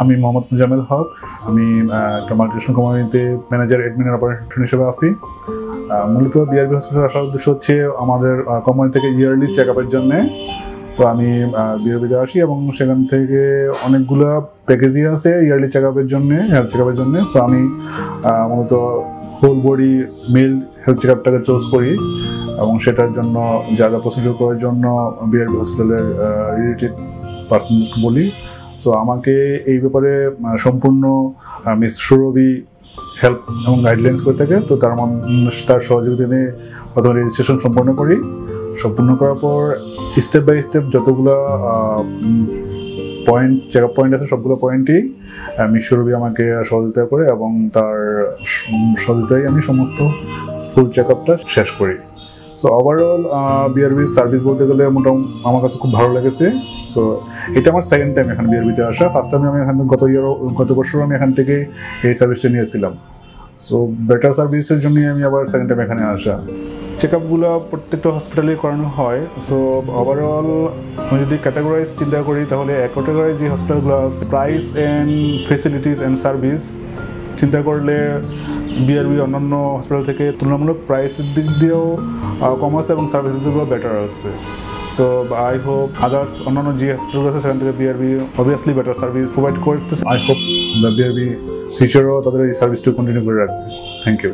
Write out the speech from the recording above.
আমি মোহাম্মদ মুজাম্মেল হক। আমি একটা মাল্টিনেশনাল কোম্পানিতে ম্যানেজার অ্যাডমিন অপারেশন হিসেবে আছি। মূলত বিআরবি হসপিটাল আসার উদ্দেশ্য হচ্ছে আমাদের কোম্পানি থেকে ইয়ারলি চেক আপের জন্যে। তো আমি বিআরবিতে আসি এবং সেখান থেকে অনেকগুলো প্যাকেজই আছে ইয়ারলি চেক আপের জন্যে, হেলথ চেক আপের জন্যে। সো আমি মূলত whole body male health check আপটাকে চুজ করি এবং সেটার জন্য যা যা প্রসিডিউর করার জন্য বিআরবি হসপিটালের রিলেটেড পার্সনকে বলি। সো আমাকে এই ব্যাপারে সম্পূর্ণ মিস সুরভি হেল্প এবং গাইডলাইন্স করে থাকে। তো তার সহযোগিতা নিয়ে প্রথমে রেজিস্ট্রেশন সম্পন্ন করি। সম্পূর্ণ করার পর স্টেপ বাই স্টেপ যতগুলো পয়েন্ট চেক আপ পয়েন্ট আছে সবগুলো পয়েন্টেই মিস সুরভি আমাকে সহযোগিতা করে এবং তার সহযোগিতায় আমি সমস্ত ফুল চেক আপটা শেষ করি। সো ওভারঅল বিআরবির সার্ভিস বলতে গেলে মোটামুটি আমার কাছে খুব ভালো লেগেছে। সো এটা আমার সেকেন্ড টাইম এখানে বিআরবিতে আসা। ফার্স্ট টাইম আমি এখান গত বছর আমি এখান থেকে এই সার্ভিসটা নিয়েছিলাম। সো বেটার সার্ভিসের জন্যই আমি আবার সেকেন্ড টাইম এখানে আসা। চেক আপগুলো প্রত্যেকটা হসপিটালে করানো হয়। সো ওভারঅল আমি যদি ক্যাটাগরাইজ চিন্তা করি তাহলে এক ক্যাটাগরাইজ যে হসপিটালগুলো আছে price and facilities and service চিন্তা করলে বিআরবি অন্যান্য হসপিটাল থেকে তুলনামূলক প্রাইসের দিক দিয়েও কম আছে এবং সার্ভিসের দিক দিয়েও বেটার আছে। সো আই হোপ আদার্স অন্যান্য যে হসপিটাল আছে সেখান থেকে BRB obviously better service provide করতেছে। আই হোপ দ্য বিআরবি ফিউচারও তাদের এই সার্ভিসটা কন্টিনিউ করে রাখবে। Thank you.